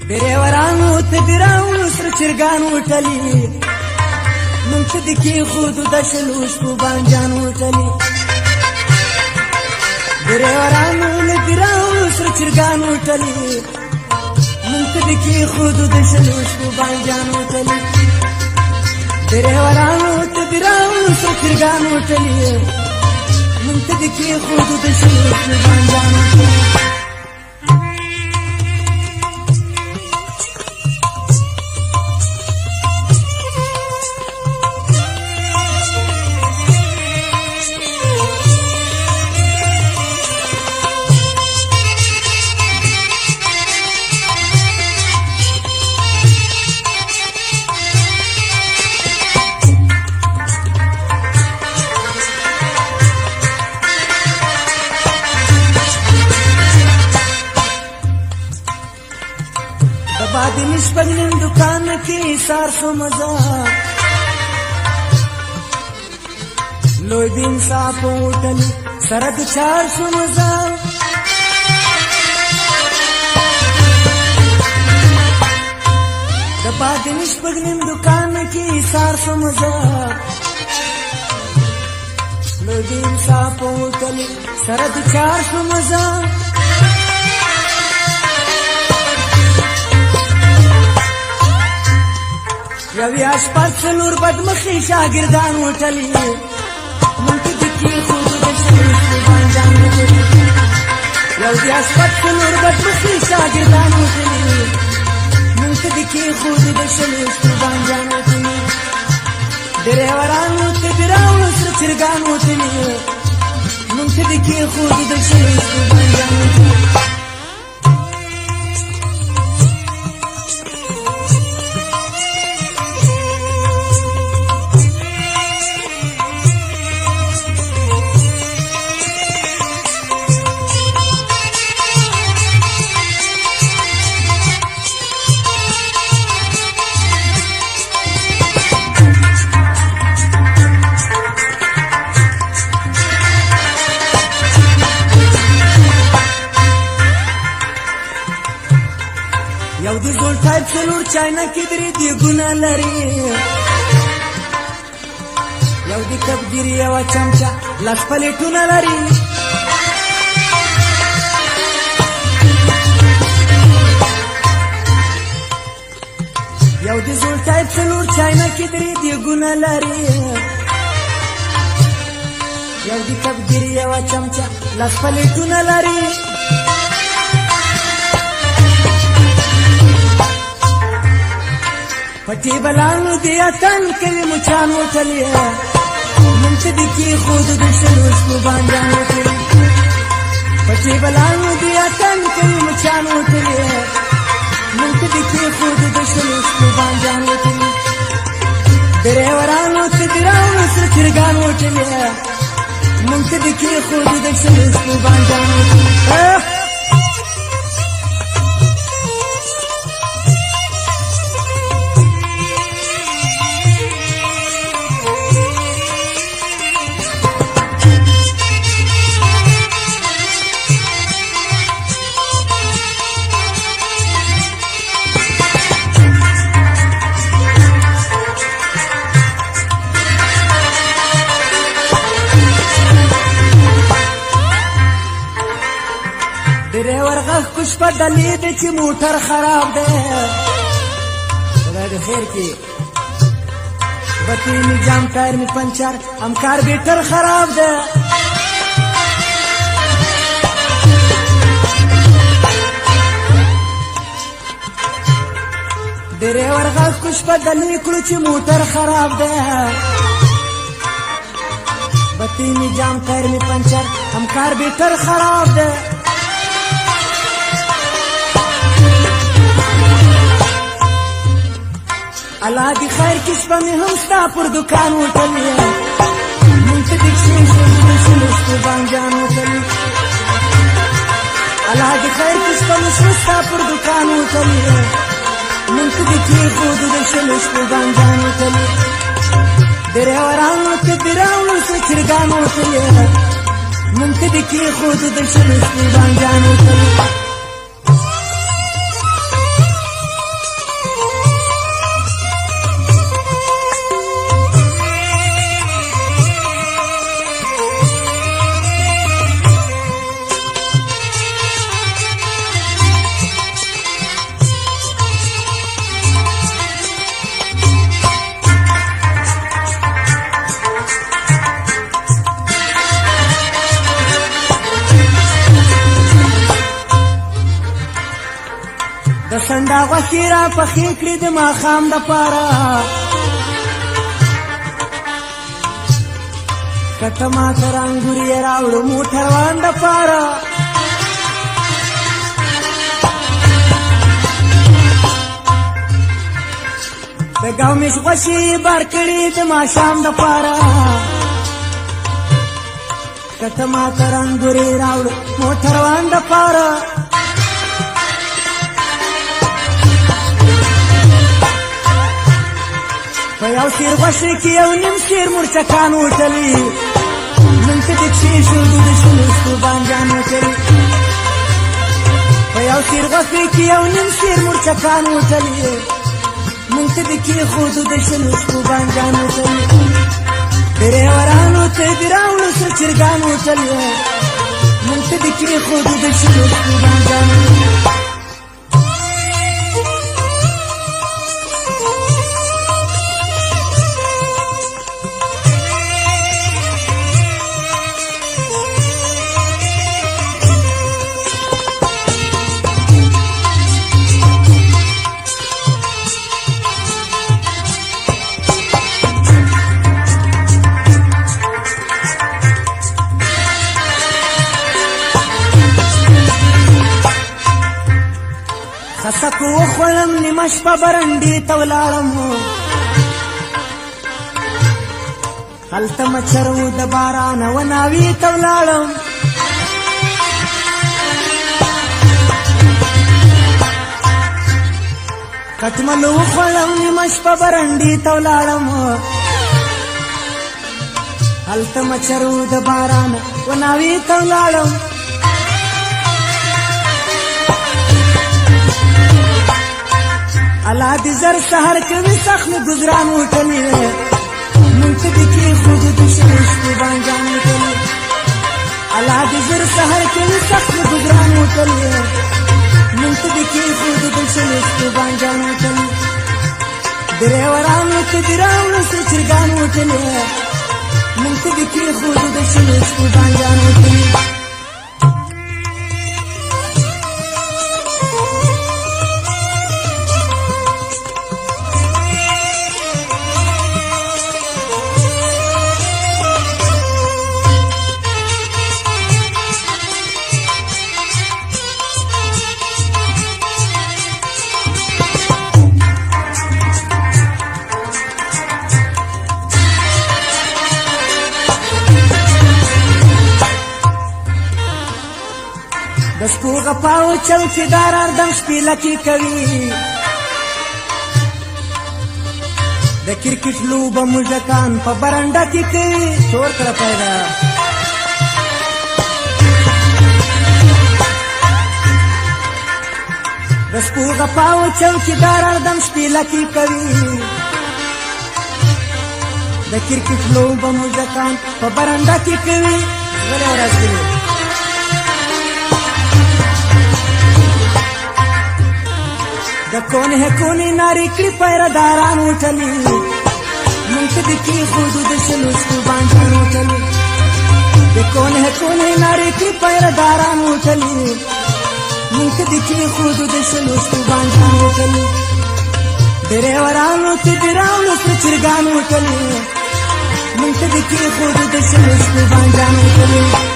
ډریورانو تدراو سره چرګان وټلي نن څه د کې خود د شلو شپو بانجان وټلي ډریورانو تدراو سره چرګان وټلي نن څه د کې خود د شلو شپو بانجان وټلي ډریورانو تدراو سره چرګان وټلي نن څه د کې خود د شلو شپو بانجان وټلي बादी निष्पगन दुकान की सार सो मजा लोई दिन साप उठली सरद चार सो मजा बादी निष्पगन दुकान की सार सो मजा लोई दिन साप उठली सरद चार सो मजा یوی اشپاز سلور بدمخی شاگردان وټلی مونږ د کې خود د شلو بانجان وټلی یوی اشپاز سلور بدمخی شاگردان وټلی مونږ د کې خود د شلو بانجان وټلی ډریورانو تدراو سره چرګان وټلی مونږ د کې خود د شلو بانجان وټلی یو د زول ټایپ څلور چاینا کې درې دیګونه لري یو د کبګیر یو چمچا لس پلیټونه لري یو د زول ټایپ څلور چاینا کې درې دیګونه لري یو د کبګیر یو چمچا لس پلیټونه لري پټي بلانو دی اتن کوي مچان وټلي نن څه د کې خود د شلو شپو بانجان وټلي پټي بلانو دی اتن کوي مچان وټلي نن څه د کې خود د شلو شپو بانجان وټلي ډریورانو تدراو سره چرګان وټلي نن څه د کې خود د شلو شپو بانجان وټلي ډریور غږ کوش په دلی دی چې موټر خراب دی خدای دې خیر کړي بطی می جام ټایر می پنچر هم کاربیټر خراب دی ډریور غږ کوش په دلی کړو چې موټر خراب دی بطی می جام ټایر می پنچر هم کاربیټر خراب دی الله دی خیر کس په مې هم ستا پر دکان وټلي مونږ ته د شین شلو شپو بانجان وټلي الله دی خیر کس په مې ستا پر دکان وټلي مونږ ته د کې خود د شلو شپو بانجان وټلي ډریورانو تدراو سره چرګان وټلي مونږ ته د کې خود د شلو شپو بانجان وټلي د سنډا غوښې را پخې کړې د ماښام دپاره که ته ماته رنګور یې راوړو موټروان دپاره د ګومیش غوښې بار کړې د ماښام دپاره که ته ماته رنګور یې راوړو موټروان دپاره په یو سیر غوښې کې یو نیم سیر مرچکان وټلي نن ته د کښېښو د شنو شپو بانجان وټلي په یو سیر غوښې کې یو نیم سیر مرچکان وټلي نن ته د کېښودو د شنو شپو بانجان وټلي ډریورانو ته دې راوړو سره چرګان وټلي نن ته د کېښودو د شنو شپو بانجان وټلي خسکو وخوړم نیمه شپه برنډې ته ولاړم هلته مچر و د بارانه وناوې ته ولاړم کټملو وخوړم نیمه شپه برنډې ته ولاړم هلته مچر و د بارانه وناوې ته ولاړم الله دې زر سهار کوي سخت مې ګزران وټلي مونږ ته دې کېښودو د شنو شپو بانجان وټلي الله دې زر سهار کوي سخت مې ګزران وټلي مونږ ته دې کېښودو د شنو شپو بانجان وټلي ډریورانو ته دې راوړو سره چرګان وټلي مونږ ته دې کېښودو د شنو شپو بانجان وټلي د سپو غپاو چوکیدار اردم شپیلکې کوي د کرکټ لوبه موږکان په برنډه کې کوي شور کړه پیدا د سپو غپاو چوکیدار اردم شپیلکې کوي د کرکټ لوبه موږکان په برنډه کې کوي ولې ورځ کوي د کون ہے کونی ناری کړي پیرداران وټلي مونږ ته دې کېښودو د شنو شپو بانجان وټلي د کون ہے کونی ناری کړي پیرداران وټلي مونږ ته دې کېښودو د شنو شپو بانجان وټلي ډریورانو ته دې راوړو سره چرګان وټلي مونږ ته دې کېښودو د شنو شپو بانجان وټلي